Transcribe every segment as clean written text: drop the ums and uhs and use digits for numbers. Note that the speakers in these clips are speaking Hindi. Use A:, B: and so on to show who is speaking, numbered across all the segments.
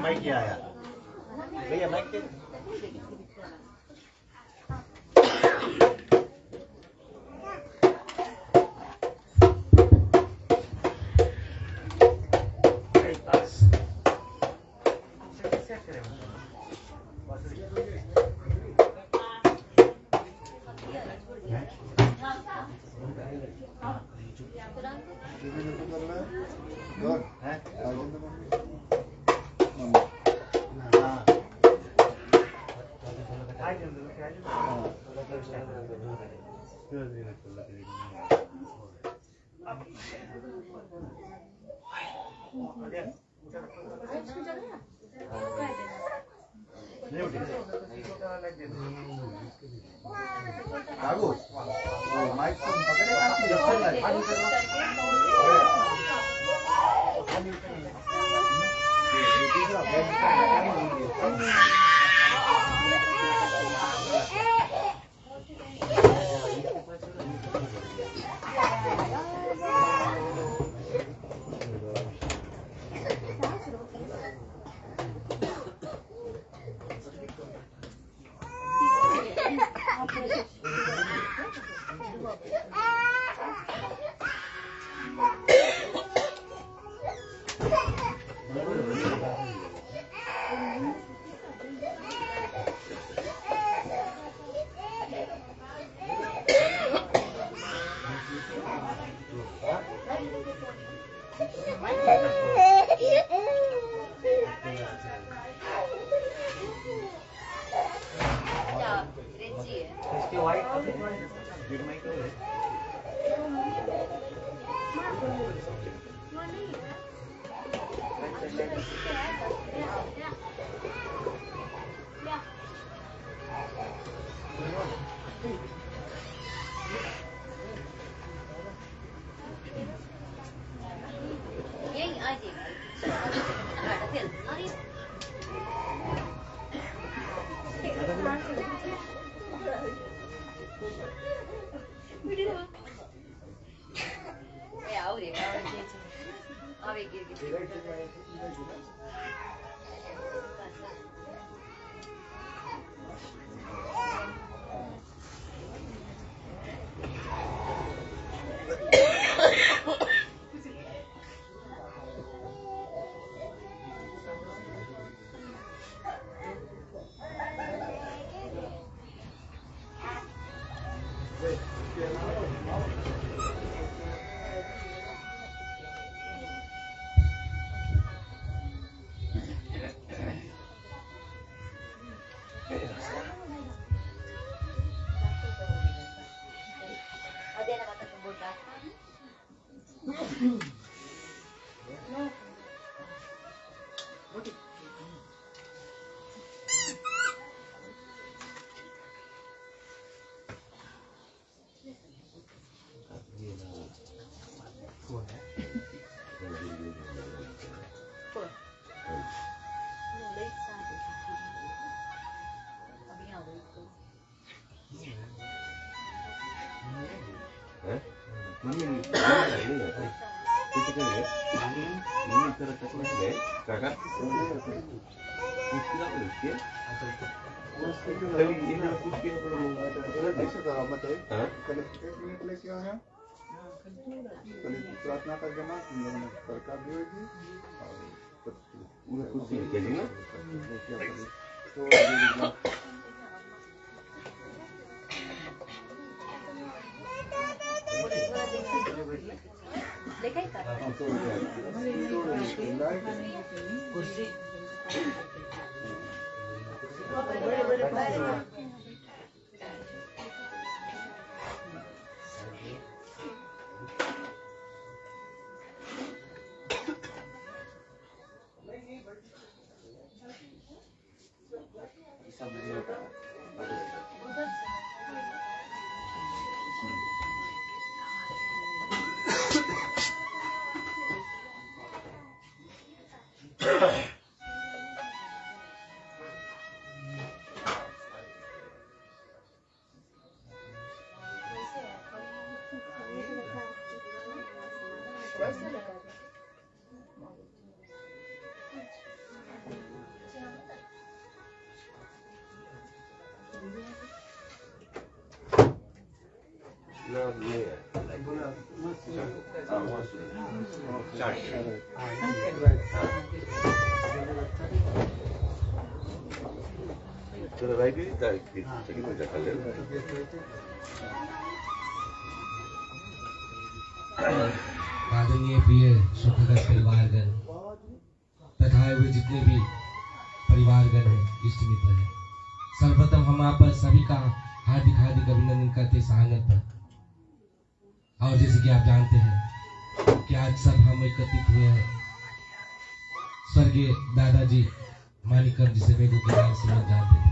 A: माइक क्या आया भैया माइक के
B: प्रार्थना का जमा सरकार भी होगी
A: चलो भाई भी चली पूजा कर ले।
C: आदरणीय प्रिय सुखदत्त परिवारगण तथा हुए जितने भी परिवारगण हैं, इष्ट मित्र हैं, सर्वप्रथम हम आप सभी का हार्दिक हार्दिक अभिनंदन करते हैं स्वागत पर। और जैसे कि आप जानते हैं कि आज सब हम एकत्रित हुए हैं स्वर्गीय दादाजी मानिकम जी से बेगू के नाम से लोग जानते थे,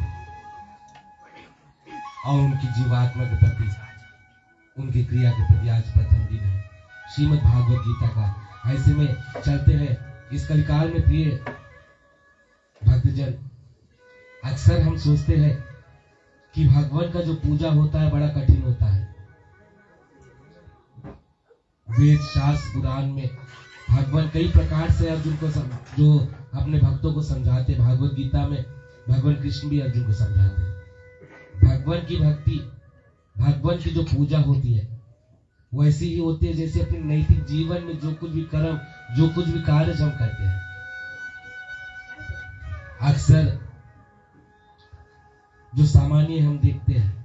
C: और उनकी जीवात्मा के प्रति, उनकी क्रिया के प्रति आज प्रथम दिन है श्रीमद् भागवत गीता का। ऐसे में चलते हैं इस कलिकाल में प्रिय भक्तजन, अक्सर हम सोचते हैं कि भगवान का जो पूजा होता है बड़ा कठिन होता है। वेद शास्त्र पुराण में भगवान कई प्रकार से अर्जुन को जो अपने भक्तों को समझाते, भागवत गीता में भगवान कृष्ण भी अर्जुन को समझाते हैं। भगवान की भक्ति, भगवान की जो पूजा होती है वैसी ही होती है जैसे अपने नैतिक जीवन में जो कुछ भी कर्म, जो कुछ भी कार्य हम करते हैं। अक्सर जो सामान्य हम देखते हैं,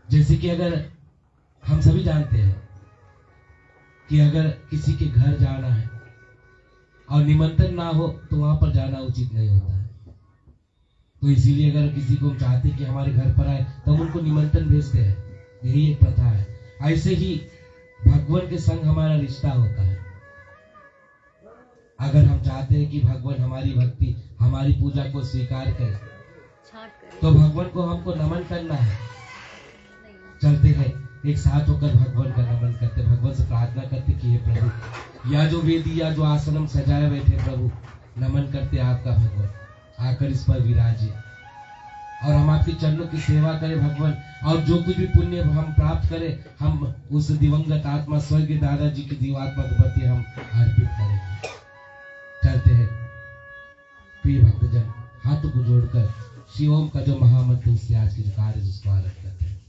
C: जैसे कि अगर हम सभी जानते हैं कि अगर किसी के घर जाना है और निमंत्रण ना हो तो वहां पर जाना उचित नहीं होता है। तो इसीलिए अगर किसी को हम चाहते कि हमारे घर पर आए तो हम उनको निमंत्रण भेजते हैं, यही एक प्रथा है। ऐसे ही भगवान के संग हमारा रिश्ता होता है। अगर हम चाहते हैं कि भगवान हमारी भक्ति, हमारी पूजा को स्वीकार करे तो भगवान को हमको नमन करना है। चलते हैं एक साथ होकर भगवान का नमन करते, भगवान से प्रार्थना करते कि हे प्रभु, या जो वेदी या जो आसनम सजाए बैठे प्रभु, नमन करते आपका भगवान, आकर इस पर विराजिए और हम आपके चरणों की सेवा करें भगवान। और जो कुछ भी पुण्य हम प्राप्त करें, हम उस दिवंगत आत्मा स्वर्गीय दादाजी की जीवात्मा के प्रति हम अर्पित करेंगे। चलते हैं प्रिय भक्तजन, हाथों को जोड़कर शिवोम का जो महामंत्र उससे आज के जो कार्य उसको आरंभ करते हैं।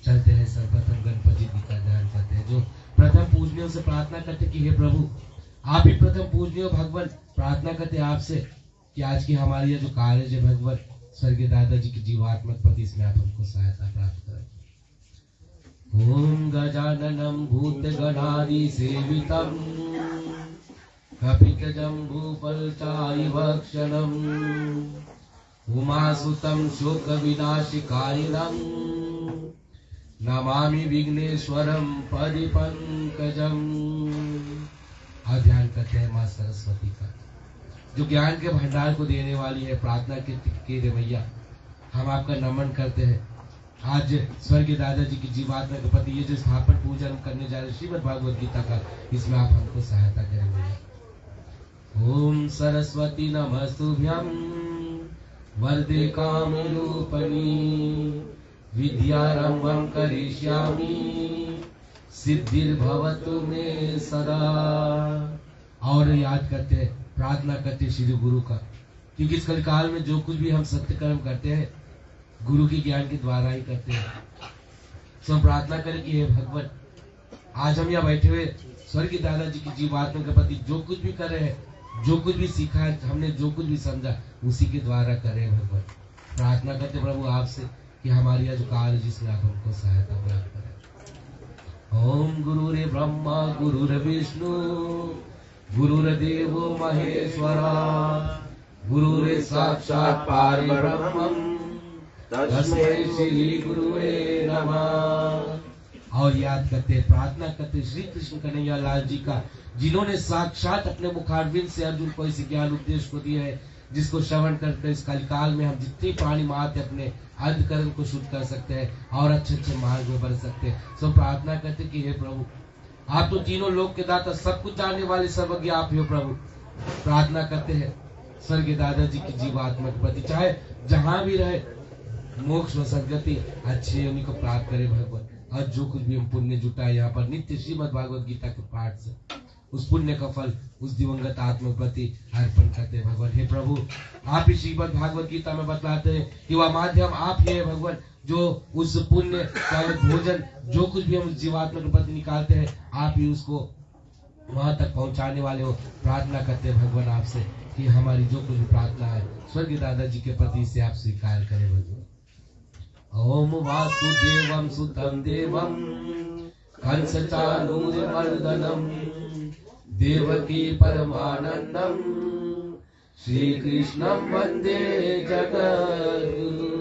C: चलते हैं सर्वप्रथम गणपति जी का ध्यान करते हैं, जो प्रथम पूजनीयों से प्रार्थना करते कि हे प्रभु, आप ही प्रथम पूजनीय भगवान। प्रार्थना करते आपसे कि आज की हमारी ये जो कार्य है भगवान, स्वर्गीय दादाजी की जीवात्मक प्रति इसमें आप हमको सहायता प्राप्त करें। ओम गजाननम भूतगणादि सेवितम कपितजम्बूफलचारिभक्षणम् उमासुतं शोकविनाशकारिणम् नमामि विघ्नेश्वरम पदिपंकजम। और ध्यान करते हैं माँ सरस्वती का, जो ज्ञान के भंडार को देने वाली है। प्रार्थना के रवैया हम आपका नमन करते हैं। आज स्वर्गीय दादाजी की जीवात्मा के प्रति ये जो स्थापन पूजा हम करने जा रहे हैं श्रीमद् भागवत गीता का, इसमें आप हमको सहायता करेंगे। ओम सरस्वती नमस्तुभ्यं वरदे कामरूपिणी विद्यारंभं करिष्यामि सिद्धिर्भवतु मे सदा। और याद करते हैं, प्रार्थना करते श्री गुरु का, क्योंकि इस कलिकाल में जो कुछ भी हम सत्य कर्म करते हैं गुरु के ज्ञान के द्वारा ही करते हैं। तो हम प्रार्थना करें कि हे भगवान, आज हम यहाँ बैठे हुए स्वर्गीय दादाजी की जीवात्मा के प्रति जो कुछ भी कर रहे हैं, जो कुछ भी सीखा है हमने, जो कुछ भी समझा उसी के द्वारा करें भगवान। प्रार्थना करते प्रभु आपसे कि हमारी यह जो कार्य जिसमें आप हमको सहायता प्राप्त करें। ओम गुरुरे ब्रह्मा गुरुरे विष्णु गुरुर्देवो महेश्वरा गुरुरे साक्षात् परब्रह्मम् तस्मै श्री गुरुवे नमः। और याद करते हैं, प्रार्थना करते हैं श्री कृष्ण कन्हैया लाल जी का, जिन्होंने साक्षात अपने मुखारविंद से अर्जुन को इस ज्ञान उपदेश को दिया है, जिसको श्रवण करके इस कलिकाल में हम जितनी प्राणी मात्र अपने अंधकरण को शुद्ध कर सकते हैं और अच्छे अच्छे मार्ग में बढ़ सकते हैं। सब प्रार्थना करते कि हे प्रभु, आप तो तीनों लोक के दाता, सब कुछ जानने वाले सर्वज्ञ आप ही हो प्रभु। प्रार्थना करते हैं स्वर्गीय दादाजी की जीवात्मा के प्रति, चाहे जहां भी रहे, मोक्ष व सदगति अच्छी उन्हीं को प्राप्त करे भगवान। और जो कुछ भी हम पुण्य जुटाए यहाँ पर नित्य श्रीमद् भागवत गीता के पाठ से, उस पुण्य का फल उस दिवंगत आत्मा के प्रति अर्पण करते हैं भगवान। हे प्रभु, आप ही श्रीमद् भागवत गीता में बतलाते हैं कि वह माध्यम आप ही है भगवान, जो उस पुण्य चाहे भोजन जो कुछ भी हम उस जीवात्मा के प्रति निकालते हैं, आप ही उसको वहां तक पहुंचाने वाले हो। प्रार्थना करते हैं भगवान आपसे कि हमारी जो कुछ प्रार्थना है स्वर्गीय दादाजी के प्रति से आप स्वीकार करें भगवान। ओम वासुदेवं सुतं देवं कंसचानूरमर्दनम देवकी परमानंदम श्री कृष्णं वंदे जगद्गुरु,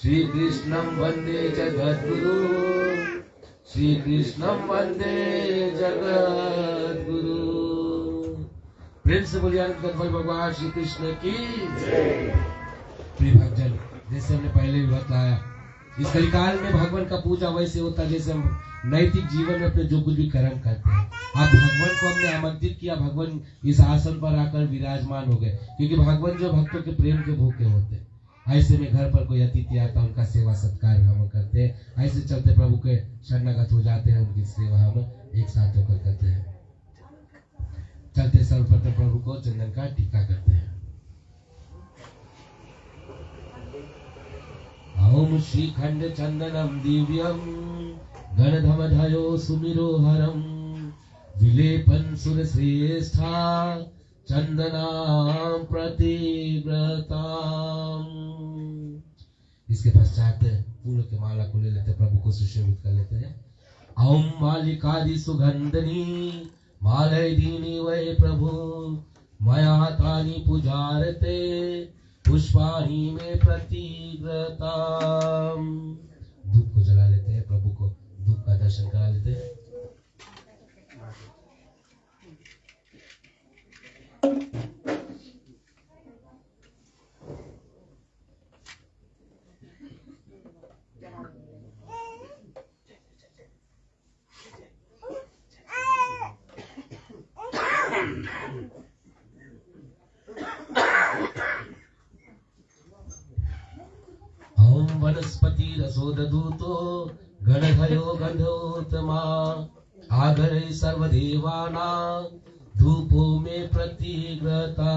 C: श्री कृष्णं वंदे जगद्गुरु, श्री कृष्णं वंदे जगद्गुरु। प्रेम से बोलिए भगवान श्री कृष्ण की जय। प्रिय भक्तजन, जैसे हमने पहले भी बताया, इस कलिकाल में भगवान का पूजा वैसे होता है जैसे हम नैतिक जीवन में अपने जो कुछ भी कर्म करते हैं। अब भगवान को हमने आमंत्रित किया, भगवान इस आसन पर आकर विराजमान हो गए, क्योंकि भगवान जो भक्तों के प्रेम के भूखे होते हैं। ऐसे में घर पर कोई अतिथि आता है, उनका सेवा सत्कार हम करते हैं। ऐसे चलते प्रभु के शरणागत हो जाते हैं, उनकी सेवा हम एक साथ होकर करते हैं। चलते सर्वप्रथम प्रभु को चंदन का टीका करते हैं। ओम श्रीखंड चंदनम दिव्यम गणधमधयो सुमिरो हरम विलेपन सुर श्रेष्ठा चंदनाम प्रतिव्रताम। इसके पश्चात फूलों की माला को ले लेते, प्रभु को सुशोभित कर लेते हैं। ओम मालिकादि सुगंधनी मालय दीनी वै प्रभु मया तानि पूजारते पुष्पाणि में प्रतिव्रताम। धूप को जला लेते हैं, प्रभु को धूप का दर्शन करा लेते हैं। वनस्पति रसोदधूतो गणधयो गंधोत्तमा आगरे सर्वदेवाना धूपो में प्रतिव्रता।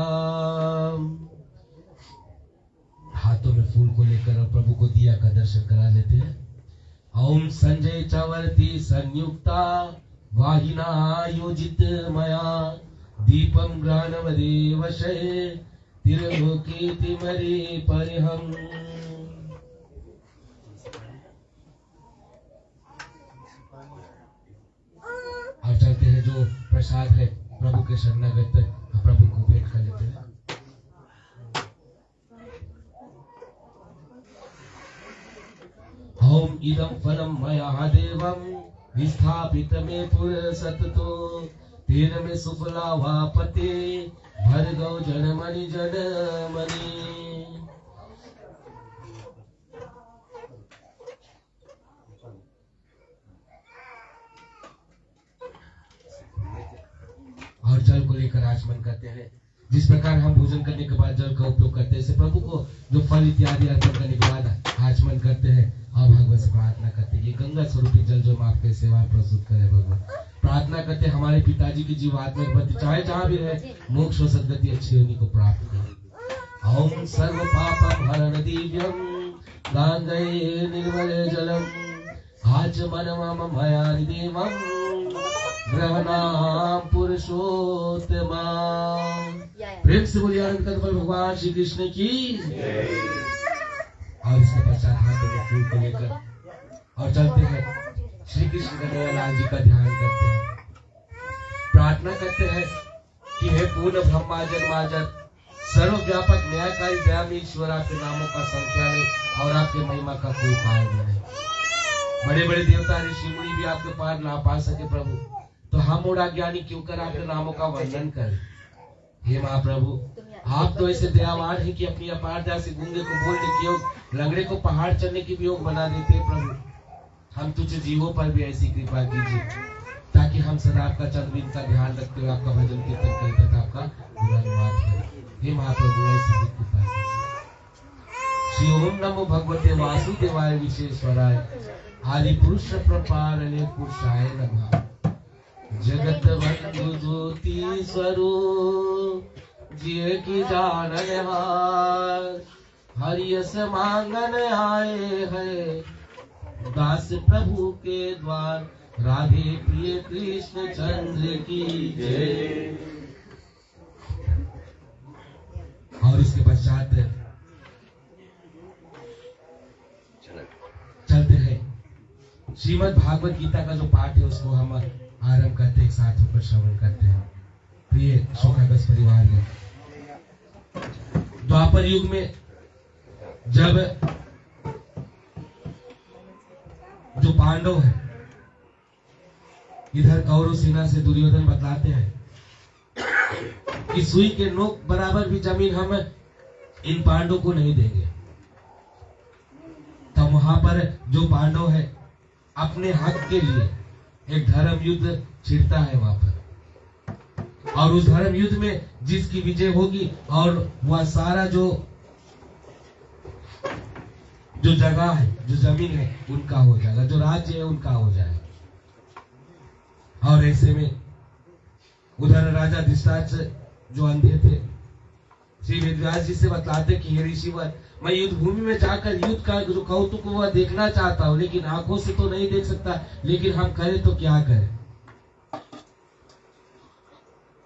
C: हाथों में फूल को लेकर प्रभु को दिया का दर्शन करा लेते हैं। ओम संजय चवर्ती संयुक्ता वाहिना योजित मया दीपम ग्रानवदेवशे तिरलोकी मरे परिहम। और चलते हैं, जो प्रसाद है प्रभु के शरणागत प्रभु को भेंट कर लेते हैं। ओम इदं फलम मया देवम स्थापित में पुरसतो तेन में सुफला वापते भर्गौ जनमणि जनमणि। और जल को लेकर आचमन करते हैं। जिस प्रकार हम भोजन करने के बाद जल का उपयोग करते हैं, प्रभु को जो फल इत्यादि अर्पण करने के बाद आचमन करते हैं और भगवान से प्रार्थना करते हैं कि गंगा स्वरूपी जल जो हम आपके सेवा प्रस्तुत करें। भगवान प्रार्थना करते हैं हमारे पिताजी की जीवात्मा के प्रति, चाहे जहाँ भी रहे, मोक्ष और सद्गति अच्छी होने को प्राप्त करें। ओम सर्व पापम हरण दिव्यम गंगे निर्मल जलम आचमनम मया देवम ग्रहणाम पुरुषोत्तमा। प्रेम से बोलिए आनंद भगवान श्री कृष्ण की। और इसके पश्चात हाथों में फूल को लेकर और चलते हैं, श्री कृष्ण कन्हैया लाल जी का ध्यान करते हैं। प्रार्थना करते हैं कि हे पूर्ण ब्रह्मा जन्माजन सर्वव्यापक न्यायकारी दयामय ईश्वर, आपके नामों का संख्या नहीं और आपके महिमा का कोई पार नहीं। बड़े बड़े देवता ऋषि मुनि भी आपके पार ना पा सके प्रभु, तो हम और अज्ञानी क्यों कर आपके नामों का वर्णन करें। हे महाप्रभु, आप तो ऐसे दयावान हैं कि अपनी अपार दया से गूंगे को बोलने की योग, लंगड़े को पहाड़ चढ़ने की भी योग बना देते हैं प्रभु। हम तुझे जीवों पर भी ऐसी कृपा कीजिए ताकि हम सदा आपका चंद्रबिंब का ध्यान रखते हुए आपका भजन कीर्तन करते तथा आपका गुणानुवाद करें। हे महाप्रभु, ऐसी भी कृपा कीजिए। श्री ओम नमो भगवते वासुदेवाय विशेश्वराय आदि पुरुष प्रपारणे पुरुषाय नमः। जगत बंधु ज्योति स्वरूप जिय की जानन हार, हरियस मांगन आए हैं दास प्रभु के द्वार। राधे प्रिय कृष्ण चंद्र की जय। और इसके पश्चात चलते हैं श्रीमद् भागवत गीता का जो पाठ है उसको हम आरंभ करते हैं, साथ होकर श्रवण करते हैं। प्रिय शोकागस परिवार में द्वापर युग में जब जो पांडव है इधर कौरव सेना से दुर्योधन बतलाते हैं कि सुई के नोक बराबर भी जमीन हम इन पांडवों को नहीं देंगे। तब वहां पर जो पांडव है अपने हक के लिए एक धर्म युद्ध छिड़ता है वहां पर, और उस धर्म युद्ध में जिसकी विजय होगी और वह सारा जो जगह है, जो जमीन है उनका हो जाएगा, जो राज्य है उनका हो जाएगा। और ऐसे में उधर राजा धृतराष्ट्र जो अंधे थे श्री वेदव्यास जी से बतलाते कि हे ऋषिवर, मैं युद्ध भूमि में जाकर युद्ध का जो कौतुक वह देखना चाहता हूँ, लेकिन आंखों से तो नहीं देख सकता, लेकिन हम करें तो क्या करें।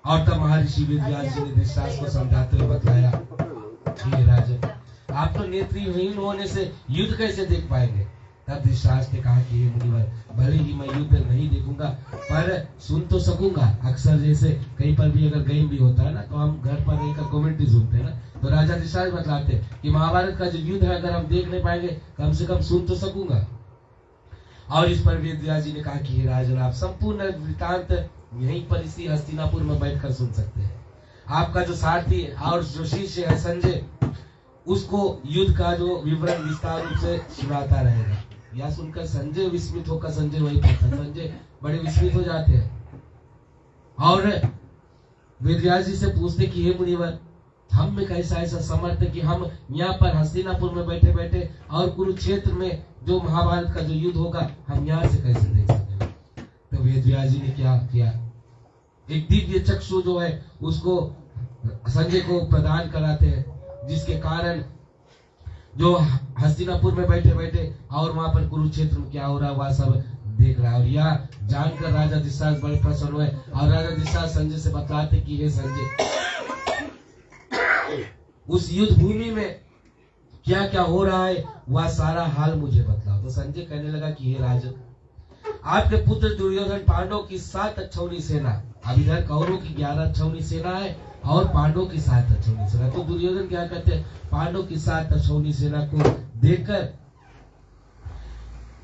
C: और तब महर्षि वेदव्यास जी ने धृतराष्ट्र को समझाते हुए बतलाया कि राजन, आप तो नेत्रहीन होने से युद्ध कैसे देख पाएंगे। तब धृतराष्ट्र ने कहा कि हे मुनिवर, भले ही मैं युद्ध नहीं देखूंगा पर सुन तो सकूंगा। अक्सर जैसे कहीं पर भी अगर गेम भी होता है ना, तो हम घर पर रहकर कमेंट्री सुनते हैं ना, तो राजा धृतराष्ट्र बतलाते कि महाभारत का जो युद्ध है अगर हम देख नहीं पाएंगे कम से कम सुन तो सकूंगा। और इस पर वेदव्यास जी ने कहा कि हे राजन, आप संपूर्ण वृतांत यहीं पर इसी हस्तिनापुर में बैठकर सुन सकते हैं। आपका जो सारथी और जो शिष्य है संजय, उसको युद्ध का जो विवरण विस्तार रूप से सुनाता रहेगा। या सुनकर संजय विस्मित होकर, संजय वही कहता, संजय बड़े विस्मित हो जाते हैं और वेदव्यास जी से पूछते कि हे मुनिवर, हम में कैसा ऐसा समर्थ है कि हम यहाँ पर हस्तिनापुर में बैठे बैठे और कुरुक्षेत्र में जो महाभारत का जो युद्ध होगा हम यहाँ से कैसे देख सकेंगे। तो वेदव्यास जी ने क्या किया, एक दिव्य चक्षु जो है उसको संजय को प्रदान कराते हैं, जिसके कारण जो हस्तिनापुर में बैठे बैठे और वहां पर कुरुक्षेत्र में क्या हो रहा है वह सब देख रहा है। और यह जानकर राजा धृतराष्ट्र बड़े प्रसन्न हुए और राजा धृतराष्ट्र संजय से बतलाते कि हे संजय, उस युद्ध भूमि में क्या क्या हो रहा है वह सारा हाल मुझे बतलाओ। तो संजय कहने लगा कि हे राजन, आपके पुत्र दुर्योधन पांडव की 7 अक्षौणी सेना, अब इधर कौरवों की 11 अक्षौणी सेना है और पांडवों की 7 अक्षौणी सेना। तो दुर्योधन क्या कहते हैं, पांडवों की 7 अक्षौणी सेना को देखकर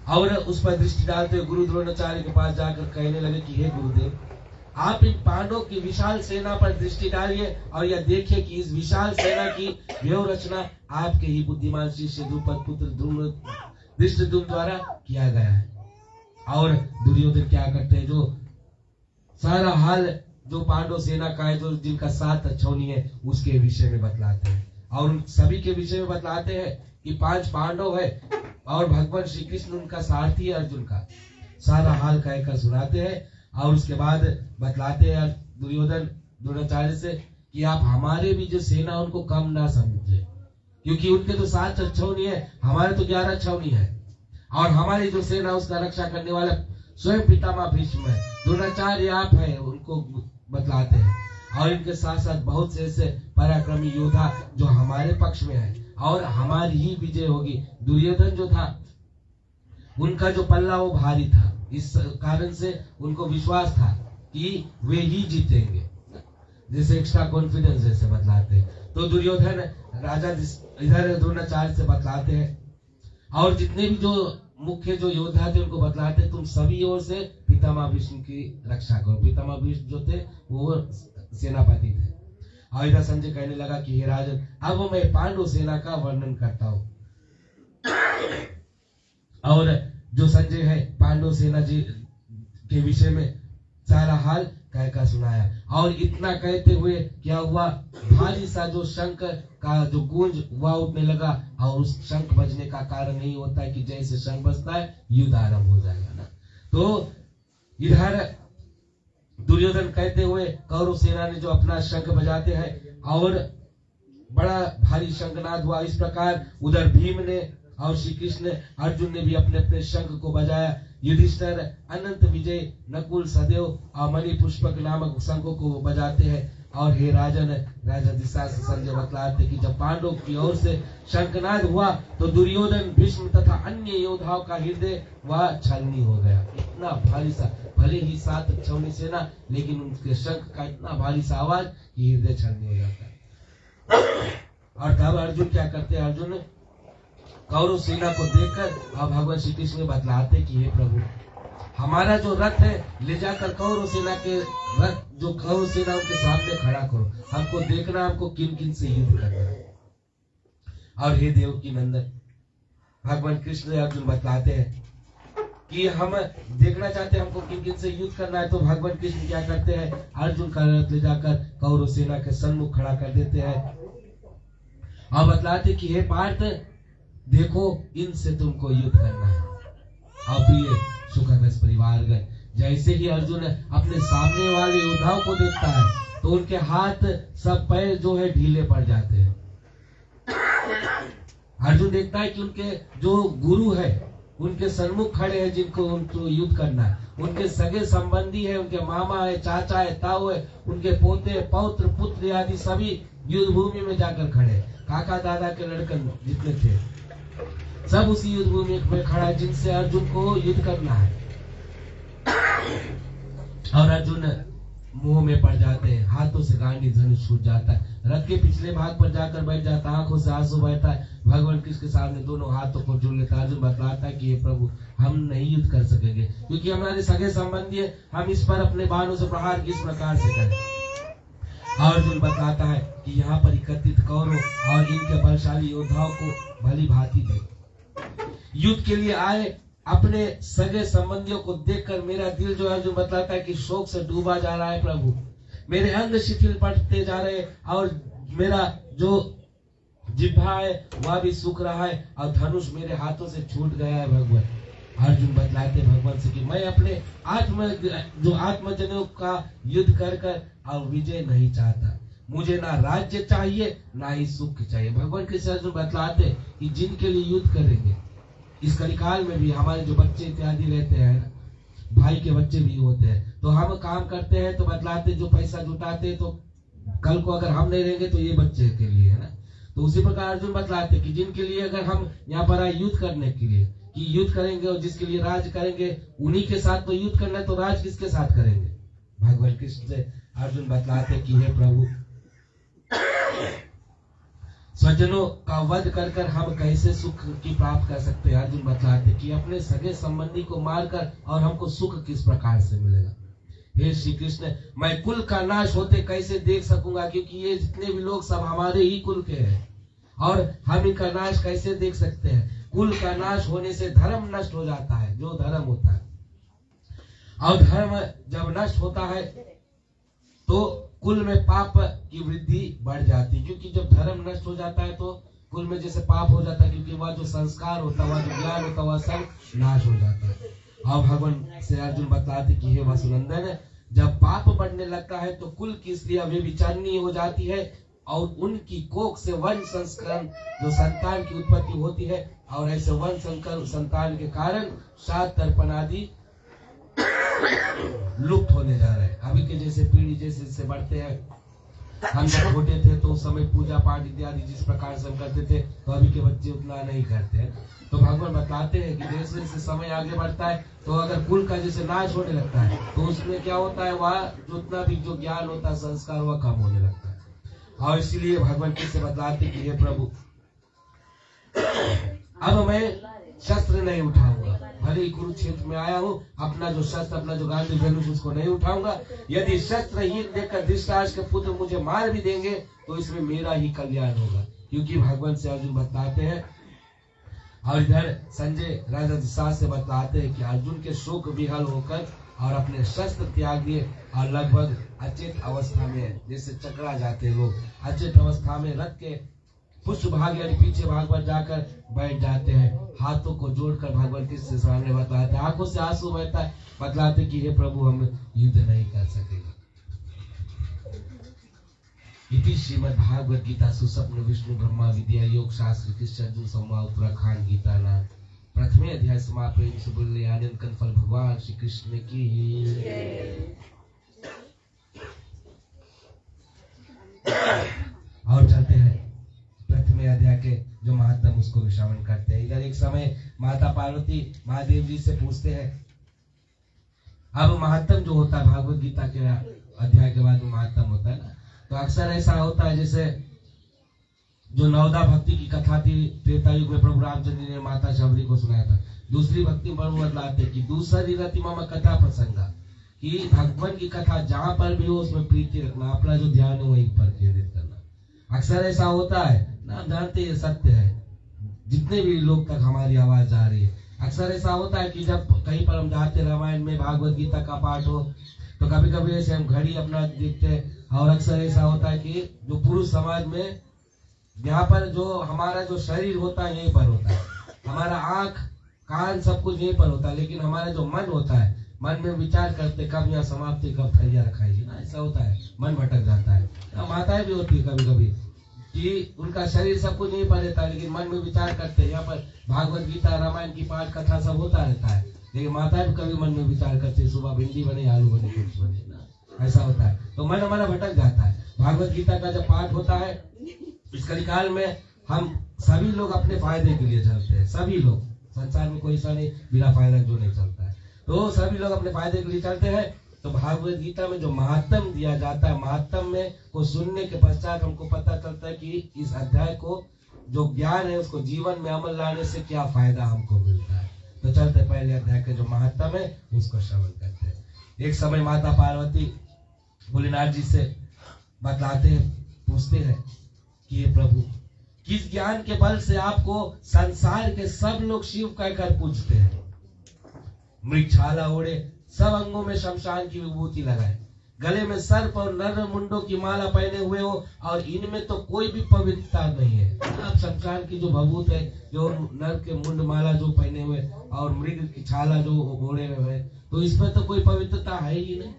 C: और उस पर दृष्टि डालते हुए गुरु द्रोणाचार्य के पास जाकर कहने लगे कि हे गुरुदेव, आप इन पांडवों की विशाल सेना पर दृष्टि डालिए और यह देखिए कि इस विशाल सेना की व्यूह रचना आपके ही बुद्धिमान शिष्य द्रुपद पुत्र धृष्टद्युम्न द्वारा किया गया है। और दुर्योधन क्या करते हैं, जो सारा हाल जो पांडव सेना का है, जो जिनका 7 अक्षौणी है, उसके विषय में बतलाते हैं और उन सभी के विषय में बतलाते हैं कि 5 पांडव है और भगवान श्री कृष्ण उनका सारथी है अर्जुन का। सारा हाल कहकर सुनाते हैं और उसके बाद बतलाते हैं दुर्योधन द्रोणाचार्य से कि आप हमारे भी जो सेना उनको कम ना समझे, क्योंकि उनके तो 7 अक्षौणी है, हमारे तो 11 अक्षौणी है और हमारी जो सेना उसका रक्षा करने वाला स्वयं पितामह भीष्म है, द्रोणाचार्य आप है, उनको बतलाते हैं। और इनके साथ साथ बहुत से ऐसे पराक्रमी योद्धा जो हमारे पक्ष में है और हमारी ही विजय होगी। दुर्योधन जो था उनका जो पल्ला वो भारी था, इस कारण से उनको विश्वास था कि वे ही जीतेंगे, जैसे एक्स्ट्रा कॉन्फिडेंस जैसे बतलाते हैं। तो दुर्योधन राजा इधर द्रोणाचार्य से बतलाते हैं और जितने भी जो मुख्य जो योद्धा थे उनको बतलाते तुम सभी ओर से पितामह भीष्म की रक्षा करो। पितामह भीष्म जो थे वो सेनापति थे। और इधर संजय कहने लगा कि हे राजन, अब मैं पांडव सेना का वर्णन करता हूँ। और जो संजय है पांडव सेना जी के विषय में सारा हाल कहकर सुनाया। और इतना कहते हुए क्या हुआ, भारी सा जो शंख का जो गूंज हुआ उठने लगा। और उस शंख बजने का कारण नहीं होता है कि जैसे शंख बजता है युद्ध आरंभ हो जाएगा ना। तो इधर दुर्योधन कहते हुए कौरव सेना ने जो अपना शंख बजाते हैं और बड़ा भारी शंखनाद हुआ। इस प्रकार उधर भीम ने और श्री कृष्ण अर्जुन ने भी अपने अपने शंख को बजाया। युधिष्ठिर अनंत विजय नकुल सदैव और मणि पुष्पक नामक शंखों को बजाते हैं। और हे राजन, राजा दिशास संजय बतलाते कि जब पांडवों की ओर से शंखनाद हुआ तो दुर्योधन भीष्म तथा अन्य योद्धाओं का हृदय वह छलनी हो गया। इतना भारी सा, भले ही 7 छावनी सेना, लेकिन उनके शंख का इतना भारी सा आवाज कि हृदय छलनी हो जाता है। और तब अर्जुन क्या करते हैं, अर्जुन कौरव सेना को देखकर और भगवान श्री कृष्ण बतलाते कि हे प्रभु, हमारा जो रथ है ले जाकर कौरव सेना के रथ, जो कौरव सेना उनके सामने खड़ा करो। हमको देखना, हमको किन किन से युद्ध करना है। और हे देव की नंदन, भगवान कृष्ण अर्जुन बतलाते हैं कि हम देखना चाहते हैं हमको किन किन से युद्ध करना है। तो भगवान कृष्ण क्या करते हैं, अर्जुन का रथ ले जाकर कौरव सेना के सम्मुख खड़ा कर देते हैं और बतलाते कि हे पार्थ, देखो इनसे तुमको युद्ध करना है। और प्रिय सुखद परिवारगण, जैसे ही अर्जुन अपने सामने वाले योद्धाओं को देखता है तो उनके हाथ सब पैर जो है ढीले पड़ जाते हैं। अर्जुन देखता है कि उनके जो गुरु है उनके सन्मुख खड़े हैं, जिनको उनको युद्ध करना है। उनके सगे संबंधी है, उनके मामा है, चाचा है, ताऊ है, उनके पोते पौत्र पुत्र आदि सभी युद्ध भूमि में जाकर खड़े। काका दादा के लड़कन जितने थे सब उसी युद्ध भूमि में खड़ा है, जिनसे अर्जुन को युद्ध करना है। और अर्जुन मुंह में पड़ जाते हैं, हाथों से गांडी धनुष छूट जाता है, रथ के पिछले भाग पर जाकर बैठ जाता है, आंखों से आंसू बहता है। भगवान कृष्ण के सामने दोनों हाथों को जोड़ लेता है। अर्जुन बतलाता है कि हे प्रभु, हम नहीं युद्ध कर सकेंगे क्योंकि हमारे सगे संबंधी है, हम इस पर अपने बाणों से प्रहार किस प्रकार से करें। और अर्जुन बतलाता है कि यहाँ पर एकत्रित कौरव और इनके बलशाली योद्धाओं को भली भांति दे युद्ध के लिए आए अपने सगे संबंधियों को देखकर मेरा दिल जो है, जो बतलाता है कि शोक से डूबा जा रहा है। प्रभु, मेरे अंग शिथिल पड़ते जा रहे और मेरा जो जिह्वा है वह भी सूख रहा है और धनुष मेरे हाथों से छूट गया है। भगवान अर्जुन बतलाते भगवान से कि मैं अपने आत्मजनों का युद्ध कर कर और विजय नहीं चाहता। मुझे ना राज्य चाहिए ना ही सुख चाहिए। भगवान कृष्ण अर्जुन बतलाते कि जिनके लिए युद्ध करेंगे, इस कलिकाल में भी हमारे जो बच्चे इत्यादि रहते हैं, भाई के बच्चे भी होते हैं, तो हम काम करते हैं तो बतलाते जो पैसा जुटाते तो कल को अगर हम नहीं रहेंगे तो ये बच्चे के लिए है ना। तो उसी प्रकार अर्जुन बतलाते कि जिनके लिए अगर हम यहाँ पर आए युद्ध करने के लिए कि युद्ध करेंगे और जिसके लिए राज करेंगे उन्हीं के साथ तो युद्ध करना है, तो राज किसके साथ करेंगे। भगवान कृष्ण से अर्जुन बतलाते कि हे प्रभु, स्वजनों का वध कर कर हम कैसे सुख की प्राप्त कर सकते हैं। अर्जुन बतलाते कि अपने सगे संबंधी को मारकर और हमको सुख किस प्रकार से मिलेगा। हे श्री कृष्ण, मैं कुल का नाश होते कैसे देख सकूंगा, क्योंकि ये जितने भी लोग सब हमारे ही कुल के हैं और हम इनका नाश कैसे देख सकते हैं। कुल का नाश होने से धर्म नष्ट हो जाता है, जो धर्म होता है, और धर्म जब नष्ट होता है तो कुल में पाप की वृद्धि बढ़ जाती है। क्योंकि जब धर्म नष्ट हो जाता है तो कुल में जैसे पाप हो जाता है, क्योंकि वह जो संस्कार होता है, वह जो ज्ञान होता है, वह सब नाश हो जाता है। और भगवान से अर्जुन बताते कि हे वसुनंदन, जब पाप बढ़ने लगता है तो कुल की स्त्रियां व्यभिचारिणी हो जाती है और उनकी कोख से वंश संस्करण जो संतान की उत्पत्ति होती है, और ऐसे वंश संतान के कारण सात तर्पण आदि लुप्त होने जा रहे हैं। अभी के जैसे पीढ़ी जैसे बढ़ते हैं, हम जब छोटे थे तो उस समय पूजा पाठ इत्यादि जिस प्रकार से हम करते थे, तो अभी के बच्चे उतना नहीं करते हैं। तो भगवान बताते हैं कि जैसे जैसे समय आगे बढ़ता है तो अगर कुल का जैसे नाश होने लगता है तो उसमें क्या होता है, वह जितना भी जो ज्ञान होता है, संस्कार, वह कम होने लगता है। और इसीलिए भगवान किससे बताते कि हे प्रभु, अब मैं शस्त्र नहीं उठाऊंगा। भले ही कुरुक्षेत्र में आया हूँ, अपना जो शस्त्र, अपना जो गांधी धनुष, उसको नहीं उठाऊंगा। यदि शस्त्रहीन देखकर धृतराष्ट्र के पुत्र मुझे मार भी देंगे तो इसमें मेरा ही कल्याण होगा, क्योंकि भगवान से अर्जुन बतलाते हैं। और इधर संजय राजा से बतलाते हैं कि अर्जुन के शोक विहल होकर और अपने शस्त्र त्याग दिए और लगभग अचेत अवस्था में, जैसे चकरा जाते हैं लोग, अचेत अवस्था में रथ के पुष्ट भाग यानी पीछे भाग पर जाकर बैठ जाते हैं। हाथों को जोड़कर भगवान कृष्ण के सामने बतलाते हैं, आंखों से आंसू बहता है, बतलाते कि हे प्रभु हम युद्ध नहीं कर सकेंगे। इति श्रीमद् भागवत गीता सुस्वप्न विष्णु ब्रह्मा विद्या योग शास्त्र कृष्ण अर्जुन संवाद उत्तराखंड गीता नाम प्रथमे अध्याय समाप्त। सुबुल आनंद कंफल भगवान श्री कृष्ण की। और चलते हैं प्रथमे अध्याय के जो महात्म, उसको भी श्रवण करते हैं। इधर एक समय माता पार्वती महादेव जी से पूछते हैं। अब महात्म जो होता है भागवत गीता के अध्याय के बाद महात्म होता है ना, तो अक्सर ऐसा होता है जैसे जो नवदा भक्ति की कथा थी त्रेता युग में प्रभु रामचंद्र जी ने माता शबरी को सुनाया था। दूसरी भक्ति में बतलाते कि दूसरी रति मम कथा प्रसंगा, कि भगवान की कथा जहां पर भी हो उसमें प्रीति रखना, अपना जो ध्यान है वहीं पर केंद्रित करना। अक्सर ऐसा होता है ना, हम जानते हैं सत्य है, जितने भी लोग तक हमारी आवाज आ रही है, अक्सर ऐसा होता है कि जब कहीं पर हम जाते रामायण में भागवत गीता का पाठ हो तो कभी कभी ऐसे हम घड़ी अपना देखते हैं। और अक्सर ऐसा होता है कि जो पुरुष समाज में यहाँ पर जो हमारा जो शरीर होता है यहीं पर होता है, हमारा आंख कान सब कुछ यहीं पर होता है, लेकिन हमारा जो मन होता है, मन में विचार करते कब यहाँ समाप्ति कब थैलियां रखाएगी ना, ऐसा होता है, मन भटक जाता है। माताएं भी होती है कभी कभी कि उनका शरीर सब कुछ नहीं पर रहता है, लेकिन मन में विचार करते हैं। यहाँ पर भागवत गीता रामायण की पाठ कथा सब होता रहता है, लेकिन माताएं भी कभी मन में विचार करते हैं, सुबह भिंडी बने आलू बने कुछ बने ना, ऐसा होता है, तो मन हमारा भटक जाता है। भागवत गीता का जब पाठ होता है इस कलिकाल में हम सभी लोग अपने फायदे के लिए चलते हैं, सभी लोग, संसार में कोई ऐसा नहीं बिना फायदा जो नहीं चलता है, तो सभी लोग अपने फायदे के लिए चलते हैं। तो भागवत गीता में जो महात्म दिया जाता है, महात्म में को सुनने के पश्चात हमको पता चलता है कि इस अध्याय को जो ज्ञान है उसको जीवन में अमल लाने से क्या फायदा हमको मिलता है। तो चलते पहले अध्याय के जो महात्म है उसको श्रवण करते हैं। एक समय माता पार्वती भोलेनाथ जी से बतलाते हैं, पूछते हैं कि ये प्रभु किस ज्ञान के बल से आपको संसार के सब लोग शिव कहकर पूजते हैं, मृगछाला ओढ़े, सब अंगों में शमशान की विभूति लगाए, गले में सर्प और नर मुंडों की माला पहने हुए हो और इनमें तो कोई भी पवित्रता नहीं है। आप शमशान की जो भभूत है, जो नर के मुंड माला जो पहने हुए और मृग की छाला जो ओढ़े हुए, तो इसमें तो कोई पवित्रता है ही नहीं,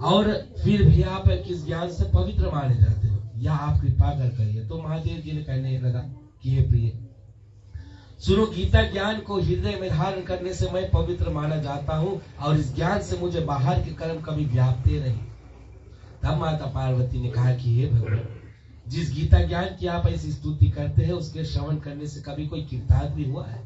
C: और फिर भी आप किस ज्ञान से पवित्र माने जाते हो, या आप कृपा कर करिए। तो महादेव जी ने कहने लगा कि हे प्रिय सुनो, गीता ज्ञान को हृदय में धारण करने से मैं पवित्र माना जाता हूँ और इस ज्ञान से मुझे बाहर के कर्म कभी व्यापते नहीं। तब माता पार्वती ने कहा कि हे भगवान, जिस गीता ज्ञान की आप ऐसी स्तुति करते हैं उसके श्रवण करने से कभी कोई कृतार्थ भी हुआ है?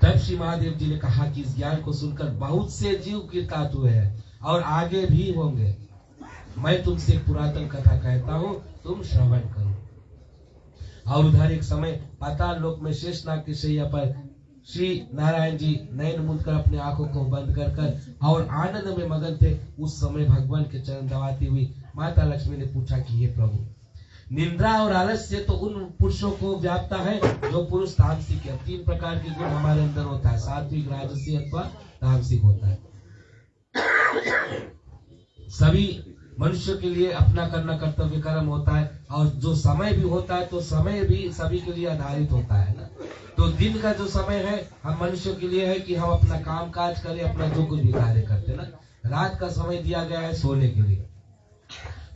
C: तब श्री महादेव जी ने कहा कि इस ज्ञान को सुनकर बहुत से जीव कृतार्थ हुए हैं और आगे भी होंगे। मैं तुमसे एक पुरातन कथा कहता हूँ, तुम श्रवण करो। और उधर एक समय पाताल लोक में शेषनाग की शैया पर श्री नारायण जी नयन मूंद कर अपने आंखों को बंद कर और आनंद में मगन थे। उस समय भगवान के चरण दबाती हुई माता लक्ष्मी ने पूछा कि हे प्रभु, निंद्रा और आलस्य तो उन पुरुषों को व्यापता है जो पुरुष तामसिक है। 3 प्रकार के गुण हमारे अंदर होता है, सात्विक, राजसी अथवा तामसिक होता है। सभी मनुष्य के लिए अपना करना कर्तव्य कर्म होता है, और जो समय भी होता है तो समय भी सभी के लिए आधारित होता है ना। तो दिन का जो समय है हम मनुष्यों के लिए है कि हम अपना काम काज करें, अपना जो कुछ भी कार्य करते ना। रात का समय दिया गया है सोने के लिए,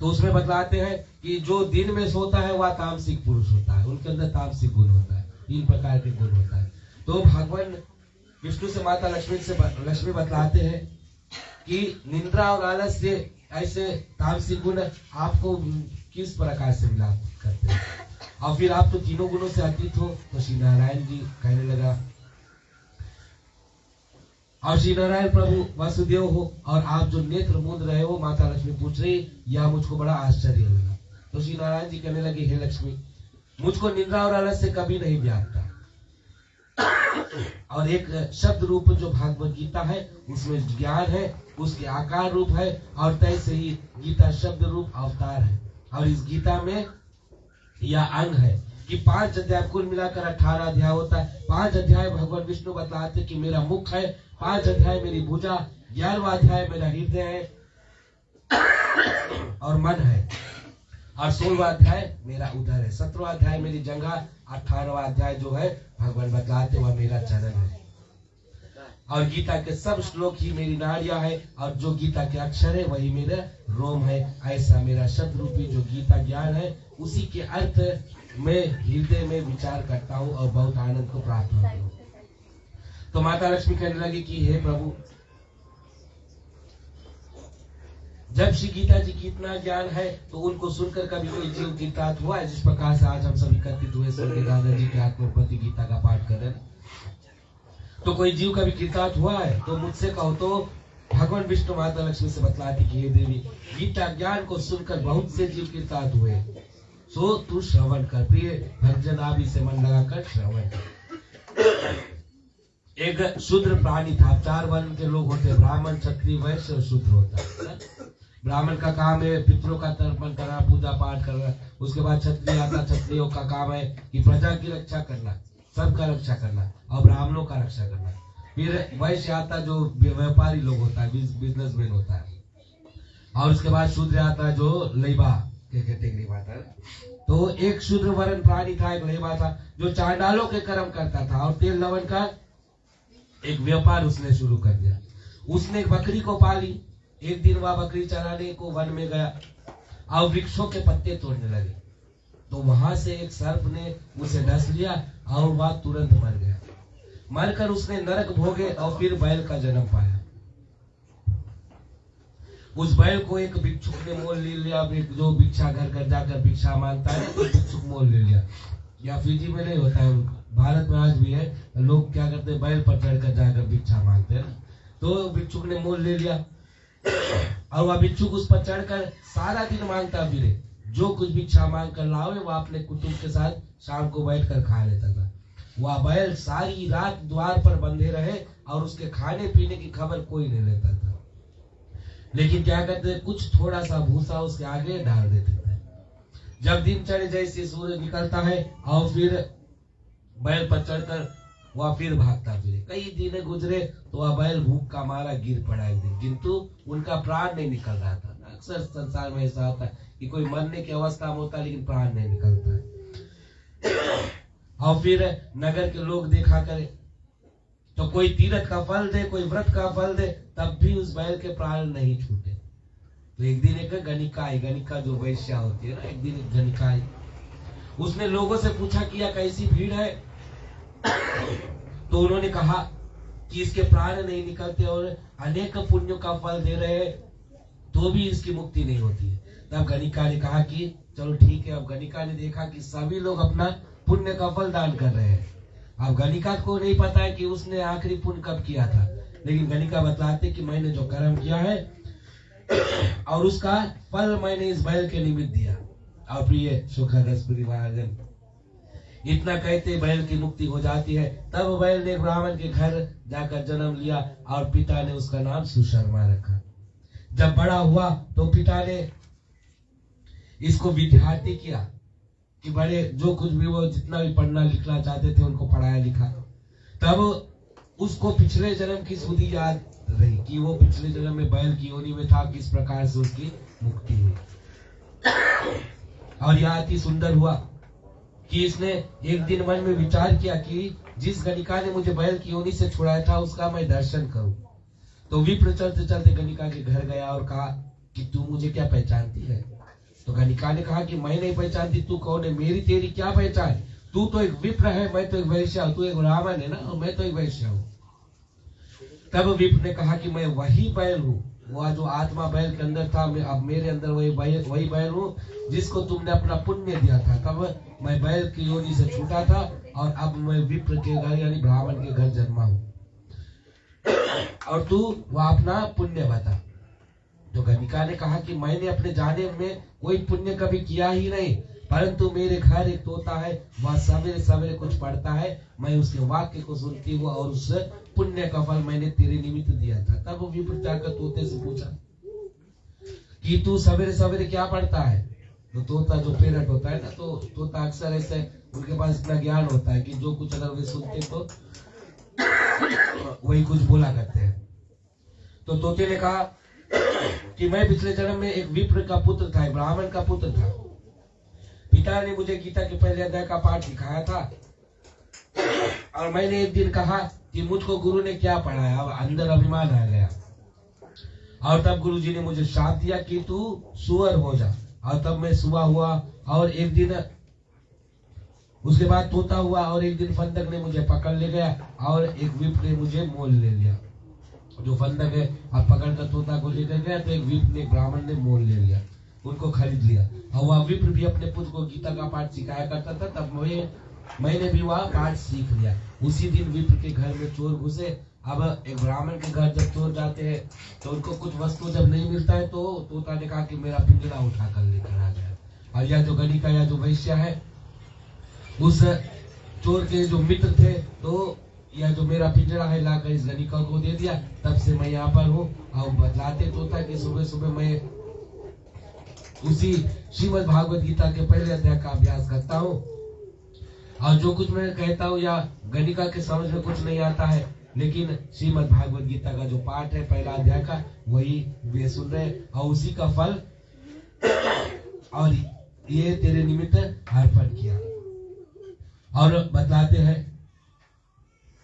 C: तो उसमें बतलाते हैं कि जो दिन में सोता है वह तामसिक पुरुष होता है, उनके अंदर तामसिक गुण होता है, 3 प्रकार के गुण होता है। तो भगवान विष्णु से माता लक्ष्मी बतलाते हैं कि निंद्रा और आलस्य ऐसे तामसिक गुण आपको किस प्रकार से मिला करते हैं, और फिर आप तो तीनों गुणों से अतीत हो। तो श्री नारायण जी कहने लगा, और श्री नारायण प्रभु वासुदेव हो और आप जो नेत्र मूंद रहे हो, माता लक्ष्मी पूछ रही, यह मुझको बड़ा आश्चर्य लगा। तो श्री नारायण जी कहने लगे, हे लक्ष्मी, मुझको निंदा और आलस से कभी नहीं व्यापता। और एक शब्द रूप जो भागवत गीता है उसमें ज्ञान है, उसके आकार रूप है, और तैसे ही गीता शब्द रूप अवतार है। और इस गीता में यह अंग है कि 5 अध्याय, कुल मिलाकर 18 अध्याय होता है। 5 अध्याय भगवान विष्णु बतलाते कि मेरा मुख है, 5 अध्याय मेरी भुजा, 11वां अध्याय मेरा हृदय है और मन है, और 16वां अध्याय मेरा उदर है, 17वां अध्याय मेरी जंघा, 18वां अध्याय जो है भगवान बतलाते वह मेरा चरण है। और गीता के सब श्लोक ही मेरी नाड़ियां है, और जो गीता के अक्षर है वही मेरा रोम है। ऐसा मेरा शब्द रूपी जो गीता ज्ञान है उसी के अर्थ में हृदय में विचार करता हूँ और बहुत आनंद को प्राप्त होता हूँ। तो माता लक्ष्मी कहने लगी कि हे प्रभु, जब श्री गीता जी की इतना ज्ञान है तो उनको सुनकर कभी कोई जीव कृतार्थ हुआ है? जिस प्रकार से आज हम सब एकत्रित हुए स्वर्गीय दादाजी के आत्मोपति गीता का पाठ कर रहे हैं, तो कोई जीव कभी कृतार्थ हुआ है? तो मुझसे कहो तो भगवान विष्णु माता लक्ष्मी से बतलाती कि हे देवी, गीता ज्ञान को सुनकर बहुत से जीव कृतार्थ हुए, सो तू श्रवण कर। प्रिय भक्तजन, आप इसे मन लगाकर श्रवण कर। एक शूद्र प्राणी था। 4 वर्ण के लोग होते, ब्राह्मण, क्षत्रिय, वैश्य और शूद्र होता है। ब्राह्मण का काम है पितरों का तर्पण करना, पूजा पाठ करना। उसके बाद क्षत्रिय आता, क्षत्रियों का काम है कि प्रजा की रक्षा करना, सबका रक्षा करना, और ब्राह्मणों का रक्षा करना। फिर वैश्य आता जो व्यापारी लोग होता है, बिजनेसमैन होता है, और उसके बाद शूद्र आता है जो लैबा के कैटेगरी में आता है। तो एक शूद्र वर्ण प्राणी था, एक लैबा था जो चांडालों के कर्म करता था, और तेल लवण का एक व्यापार उसने शुरू कर दिया। उसने एक बकरी को पाली। एक दिन वह बकरी चराने को वन में गया और वृक्षों के पत्ते तोड़ने लगे, तो वहां से एक सर्प ने उसे डस लिया और वह तुरंत मर गया। मरकर उसने नरक भोगे और फिर बैल का जन्म पाया। उस बैल को एक भिक्षुक ने मोल ले लिया, जो भिक्षा घर घर जाकर भिक्षा मांगता है तो भिक्षुक मोल ले लिया। या फिजी में नहीं होता है, भारत में आज भी है, लोग क्या करते हैं, बैल पर चढ़कर जाकर भिक्षा मांगते हैं। तो भिक्षुक ने मोल ले लिया और वह भिक्षुक उस पर चढ़कर सारा दिन मांगता फिरे, जो कुछ भिक्षा मांग कर लावे वह अपने कुटुंब के साथ शाम को बैठकर खा लेता था। वह बैल सारी रात द्वार पर बंधे रहे और उसके खाने पीने की खबर कोई नहीं लेता था। लेकिन क्या करते, कुछ थोड़ा सा भूसा उसके आगे डाल देते थे। जब दिन चढ़े जैसे सूर्य निकलता है और फिर बैल पर चढ़कर वह फिर भागता फिरे। कई दिन गुजरे तो वह बैल भूख का मारा गिर पड़ा एक दिन, किंतु उनका प्राण नहीं निकल रहा था। अक्सर संसार में ऐसा होता है कि कोई मरने की अवस्था में होता है लेकिन प्राण नहीं निकलता है। और फिर नगर के लोग देखा करे तो कोई तीर्थ का फल दे, कोई व्रत का फल दे, तब भी उस बैल के प्राण नहीं छूटे। तो एक दिन एक गणिका आई, गणिका जो वैश्या होती है ना, एक दिन एक गणिका आई। उसने लोगों से पूछा कि यह कैसी भीड़ है? तो उन्होंने कहा कि इसके प्राण नहीं निकलते और अनेक पुण्यों का फल दे रहे हैं, तो भी इसकी मुक्ति नहीं होती है। तब गणिका ने कहा कि चलो ठीक है। अब गणिका ने देखा कि सभी लोग अपना पुण्य का फल दान कर रहे हैं। अब गणिका को नहीं पता है कि उसने आखिरी पुण्य कब किया था, लेकिन गणिका बतलाते कि मैंने जो कर्म किया है और उसका फल मैंने इस बैल के निमित्त दिया। और प्रिय सुखदस परिवारजन, इतना कहते बैल की मुक्ति हो जाती है। तब बैल ने ब्राह्मण के घर जाकर जन्म लिया और पिता ने उसका नाम सुशर्मा रखा। जब बड़ा हुआ तो पिता ने इसको विद्यार्थी किया कि बड़े जो कुछ भी वो जितना भी पढ़ना लिखना चाहते थे उनको पढ़ाया लिखा। तब उसको पिछले जन्म की सुधि याद रही कि वो पिछले जन्म में बैल की योनि में था, किस प्रकार से उसकी मुक्ति हुई। और यह अति सुंदर हुआ कि इसने एक दिन मन में विचार किया कि जिस गणिका ने मुझे बैल की योनि से छुड़ाया था उसका मैं दर्शन करूं। तो विप्र चलते चलते गणिका के घर गया और कहा कि तू मुझे क्या पहचानती है? तो गणिका ने कहा कि मैं नहीं पहचानती, तू कौन है? मेरी तेरी क्या पहचान? तू तो एक विप्र है, मैं तो एक वैश्य हूं। तू एक ब्राह्मण है ना, और मैं तो एक वैश्य हूं। तब विप्र ने कहा कि मैं वही बैल हूँ, वह जो आत्मा बैल के अंदर था, मैं अब मेरे अंदर वही बैल हूँ जिसको तुमने अपना पुण्य दिया था। तब मैं बैल की योनि से छूटा था और अब मैं विप्र के घर यानी ब्राह्मण के घर जन्मा हूँ, और तू वह अपना पुण्य बता। तो गणिका ने कहा कि मैंने अपने जाने में कोई पुण्य कभी किया ही नहीं, परंतु मेरे घर एक तोता है, वह सवेरे सवेरे कुछ पढ़ता है, मैं उसके वाक्य को सुनती हूँ और उस पुण्य का फल मैंने तेरे निमित्त दिया था। तब वो विप्र जाकर तोते से पूछा कि तू सवेरे सवेरे क्या पढ़ता है? तो तोता जो पेरेंट होता है ना, तो तोता अक्सर ऐसे उनके पास इतना ज्ञान होता है कि जो कुछ अगर वे सुनते तो वही कुछ बोला करते हैं। तो तोते ने कहा कि मैं पिछले जन्म में एक विप्र का पुत्र था, ब्राह्मण का पुत्र था। पिता ने मुझे गीता के पहले अध्याय का पाठ सिखाया था और मैंने एक दिन कहा कि मुझको गुरु ने क्या पढ़ाया। अब अंदर अभिमान आ गया और तब गुरुजी ने मुझे शाप दिया कि तू सुअर हो जा। और तब मैं सुबह हुआ और एक दिन उसके बाद तोता हुआ और एक दिन फंदक ने मुझे पकड़ ले गया और एक विप्र ने मुझे मोल ले लिया। जो फंदक है अब पकड़ कर तोता को लेकर गया तो एक विप्र ने ब्राह्मण ने मोल ले लिया, उनको खरीद लिया। और वह विप्र भी अपने पुत्र को गीता का पाठ सिखाया करता था। तब मैंने भी वह पाठ सीख लिया। उसी दिन विप्र के घर में चोर घुसे। अब एक ब्राह्मण के घर जब चोर जाते हैं तो उनको कुछ वस्तु जब नहीं मिलता है तो तोता ने कहा कि मेरा पिंजरा उठा कर लेकर आ गया। और यह जो गणिका या जो वैश्य है, उस चोर के जो मित्र थे, तो यह जो मेरा पिंजरा है लाकर इस गणिका को दे दिया। तब से मैं यहाँ पर हूँ। और बतलाते तोता कि सुबह सुबह मैं उसी श्रीमद् भागवत गीता के पहले अध्याय का अभ्यास करता हूँ और जो कुछ मैं कहता हूँ या गणिका के समझ में कुछ नहीं आता है, लेकिन श्रीमद् भागवत गीता का जो पाठ है पहला अध्याय का, वही वे सुन रहे और उसी का फल और ये तेरे निमित्त अर्पण किया। और बतलाते हैं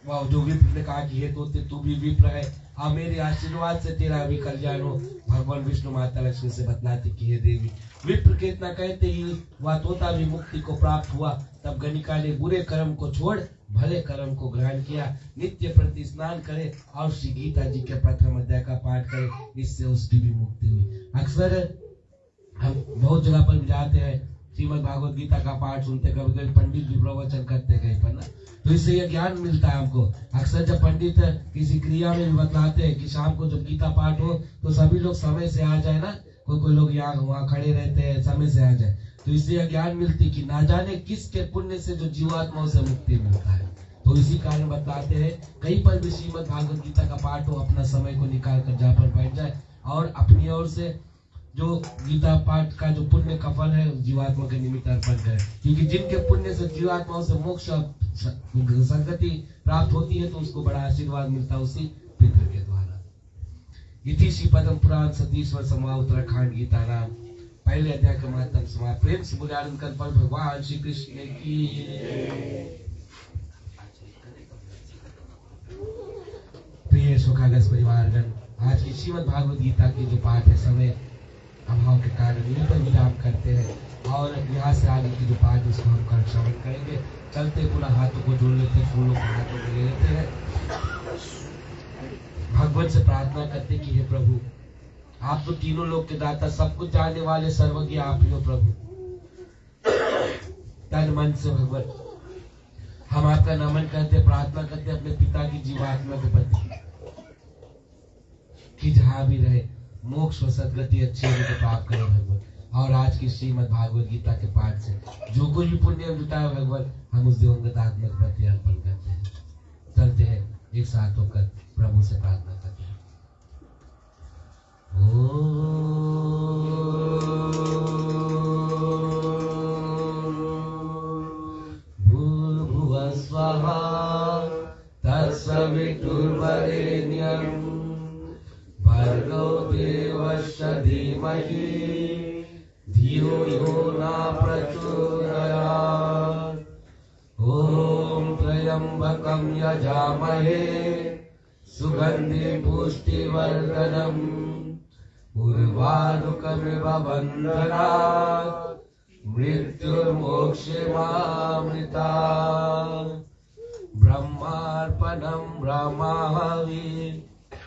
C: वह जो विप्र ने कहा कि हे तोते तू भी विप्र है और मेरे आशीर्वाद से तेरा भी कल्याण हो। भगवान विष्णु माता लक्ष्मी से बतलाते कि हे देवी। विप्र के इतना कहते ही वह तोता भी मुक्ति को प्राप्त हुआ। तब गणिका ने बुरे कर्म को छोड़ भले कर्म को ग्रहण किया, नित्य प्रति स्नान करे और श्री गीता जी के प्रथम अध्याय का पाठ करे, इससे उसकी भी मुक्ति हुई। अक्सर हम बहुत जगह पर जाते हैं, श्रीमद् भागवत गीता का पाठ सुनते, कभी कभी पंडित भी प्रवचन करते कहीं पर ना, तो इससे यह ज्ञान मिलता है हमको। अक्सर जब पंडित किसी क्रिया में भी बतलाते हैं कि शाम को जब गीता पाठ हो तो सभी लोग समय से आ जाए ना, कोई लोग यहाँ वहाँ खड़े रहते हैं, समय से आ जाए, तो इससे यह ज्ञान मिलती कि ना जाने किसके पुण्य से जो जीवात्माओं से मुक्ति मिलता है। तो इसी कारण बताते हैं कहीं पर भी श्रीमद् भागवत गीता का पाठ हो, अपना समय को निकाल कर जहाँ पर बैठ जाए और अपनी ओर से जो गीता पाठ का जो पुण्य का फल है जीवात्मा के निमित्त अर्पण करें। क्योंकि जिनके पुण्य से जीवात्माओं से मोक्ष संगति प्राप्त होती है तो उसको बड़ा आशीर्वाद मिलता है उसी पितृ के द्वारा। इति श्री पद्म पुराण सतीश्वर समा उत्तराखंड गीता नाम पहले अध्याय के माध्यम से प्रेम से बोले आनंद कर पर भगवान श्री कृष्ण की। प्रिय शोकागस परिवारगण, आज की श्रीमद् भागवत गीता की जो पाठ है समय अभाव के कारण यहीं पर विराम करते हैं और यहाँ से आगे की जो पाठ उसको हम कल श्रवण करेंगे। चलते पुनः हाथों को जोड़ लेते, फूलों को हाथों में ले लेते हैं, भगवान से प्रार्थना करते कि हे प्रभु, आप तो तीनों लोक के दाता, सब कुछ जानने वाले सर्वज्ञ आप ही हो प्रभु। तन मन से भगवान हम आपका नमन करते, प्रार्थना करते अपने पिता की जीवात्मा के प्रति कि जहाँ भी रहे मोक्ष व सदगति अच्छी होने को प्राप्त करें भगवान। और आज की श्रीमद् भागवत गीता के पाठ से जो कुछ भी पुण्य जुटाए भगवान, हम उस दिवंगत आत्मा के प्रति अर्पण करते हैं। चलते हैं एक साथ होकर प्रभु से प्रार्थना करते हैं। भूर्भुवः स्वः तत्सवितुर्वरेण्यं भर्गो देवस्य धीमहि धियो यो न प्रचोदयात्। ॐ त्र्यम्बकं यजामहे सुगन्धिं पुष्टिवर्धनम् उर्वारुकमिव बन्धनात् मृत्युर्मोक्षमामृतात्। ब्रह्मार्पणं ब्रह्माहवि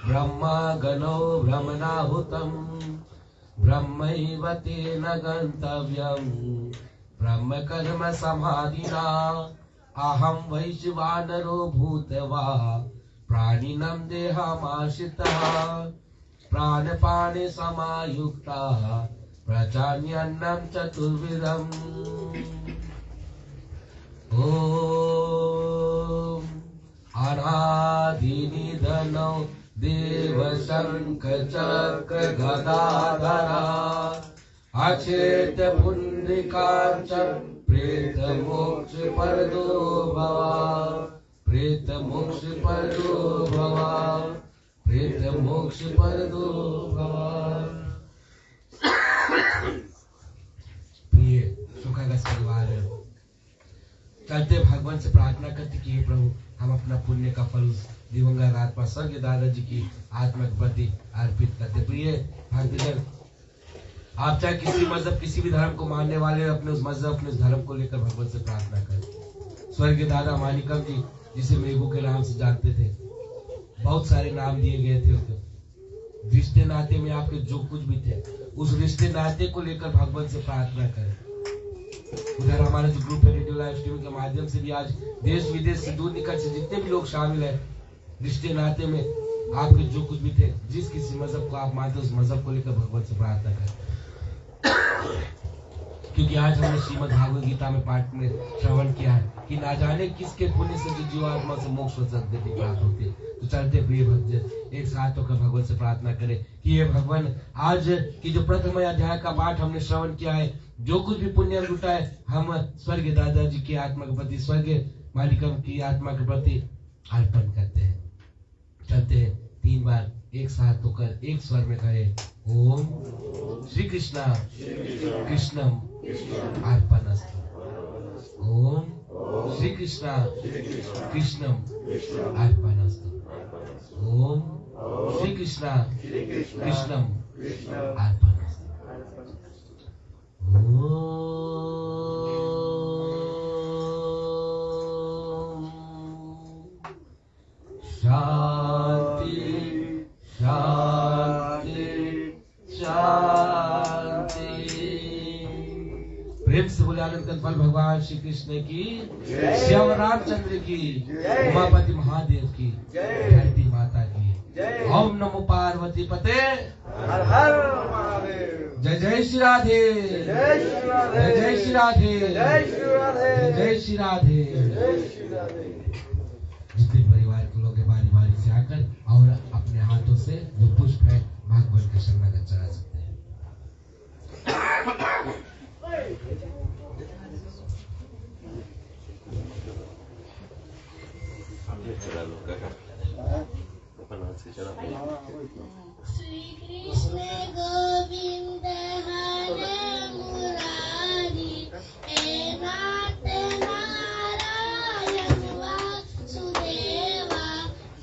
C: ब्रह्मा गणो ब्रह्मणाहुतं ब्रह्मैव तेन गन्तव्यं ब्रह्म कर्म समाधिना। अहं वैश्वानरो भूत्वा प्राणिनं देहमाश्रितः प्राणपाने समायुक्तः प्रचान्यन्नं चतुर्विधम् ॐ अनादिनिधनो देवशङ्खचक्रगदाधरा अचेत्य पुण्डिकाञ्च प्रेतमोक्षपरदो भवा प्रेतमोक्षपरदो भवा प्रेतमोक्षपरदो भवा। प्रिय सुखागस परिवार, चलते भगवान से प्रार्थना करते कि हे प्रभु, हम अपना पुण्य का फल उस दिवंगत आत्मा स्वर्गीय दादाजी की आत्मा के प्रति अर्पित करते। प्रिय भक्तजन, आप चाहे किसी मजहब किसी भी धर्म को मानने वाले अपने उस मजहब अपने उस धर्म को लेकर भगवान से प्रार्थना करें। स्वर्गीय दादा मानिकम जी, जिसे मेघू के नाम से जानते थे, बहुत सारे नाम दिए गए थे उनको। रिश्ते नाते में आपके जो कुछ भी थे, उस रिश्ते नाते को लेकर भगवान से प्रार्थना करें। उधर हमारा जो ग्रुप है रेडियो लाइव स्ट्रीमिंग के माध्यम से भी आज देश विदेश से दूर निकट से जितने भी लोग शामिल है, रिश्ते नाते में आपके जो कुछ भी थे, जिस किसी मजहब को आप मानते उस मजहब को लेकर भगवान से प्रार्थना करें। क्योंकि आज हमने श्रीमद् भागवत गीता में पाठ में श्रवण किया है कि ना जाने किसके पुण्य से जो जीवात्मा से मोक्ष व सद्गति प्राप्त होती है। तो चलते प्रिय भक्त एक साथ होकर भगवान से प्रार्थना करें कि ये भगवान, आज की जो प्रथम अध्याय का पाठ हमने श्रवण किया है, जो कुछ भी पुण्य लुटा है, हम स्वर्गीय दादाजी की आत्मा के प्रति, स्वर्गीय मालिकम की आत्मा के प्रति अर्पण करते हैं। चलते हैं 3 बार एक साथ होकर एक स्वर में कहें, ओम श्री कृष्णा कृष्णम अर्पणमस्तु। ओम श्री कृष्णा कृष्णम अर्पणमस्तु। ओम श्री कृष्णा कृष्णम अर्पणमस्तु। शांति शांति शांति। प्रेम से बोले आनंद कंदपाल भगवान श्री कृष्ण की, श्याम रामचंद्र की, उमापति महादेव की, धरती माता की। ओम नमो पार्वती पते,
B: हर हर महादेव।
C: जय जय श्री राधे,
B: जय श्री राधे,
C: जय श्री राधे,
B: जय श्री राधे,
C: जय श्री राधे।
B: जय श्री राधे।
C: जितने परिवार के लोग बारी बारी से आकर और अपने हाथों से जो पुष्प है भगवान के शरण चढ़ा सकते हैं।
D: श्री कृष्ण गोविंद हरे मुरारी, हे नाथ नारायण वासुदेवा।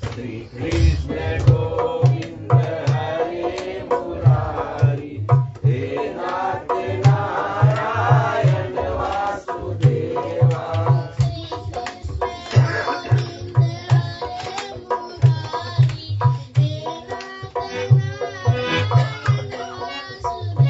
A: श्री कृष्ण गोविंद हरे मुरारी, हे नाथ नारायण वासुदेवा।
D: श्री कृष्ण गोविंद हरे मुरारी, हे नाथ नारायण वासुदेवा।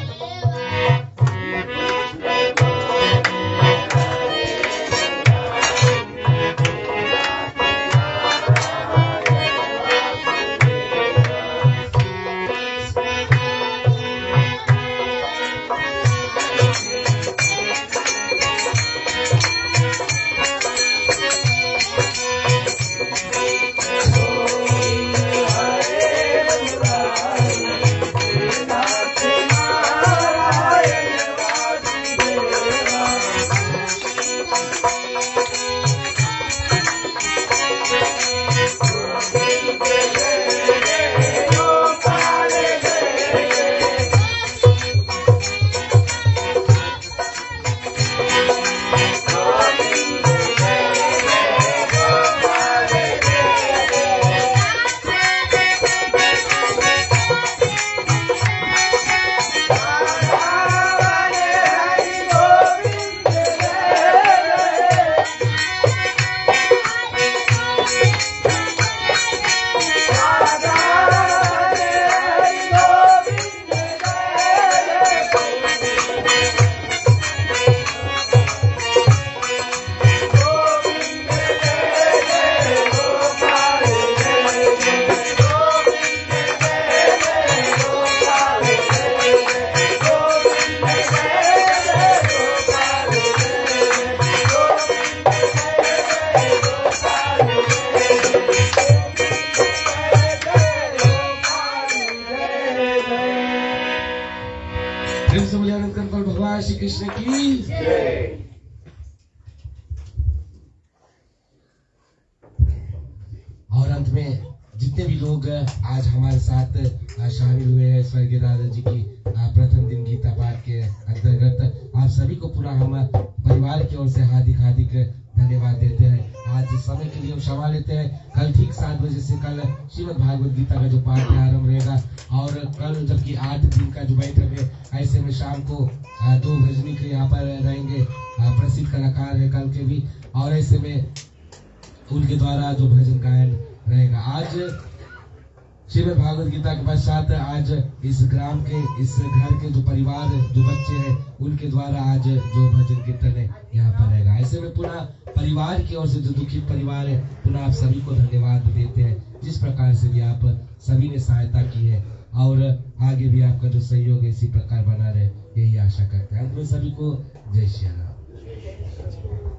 C: भगवान श्री कृष्ण की
A: जय।
C: और अंत में जितने भी लोग आज हमारे साथ शामिल हुए हैं स्वर्गीय दादाजी की प्रथम दिन गीता पाठ के अंतर्गत, आप सभी को पूरा हम परिवार की ओर से हार्दिक धन्यवाद देते हैं। आज इस समय के लिए हम क्षमा लेते हैं। कल ठीक 7 बजे से कल श्रीमद् भागवत गीता का जो पाठ आरंभ रहेगा, और कल जबकि 8 दिन का जो बैठक है, ऐसे में शाम को 2 भजनी के यहाँ पर रहेंगे प्रसिद्ध कलाकार है कल के भी, और ऐसे में उनके द्वारा जो भजन गायन रहेगा। आज श्रीमद् भागवत गीता के पश्चात आज इस ग्राम के, इस घर के जो परिवार, जो बच्चे हैं, उनके द्वारा आज जो भजन कीर्तन है यहाँ पर रहेगा। ऐसे में पुनः परिवार की ओर से जो दुखी परिवार है, पुनः आप सभी को धन्यवाद देते हैं, जिस प्रकार से भी आप सभी ने सहायता की है, और आगे भी आपका जो सहयोग है इसी प्रकार बना रहे, यही आशा करते हैं। अंत में सभी को जय श्री राम।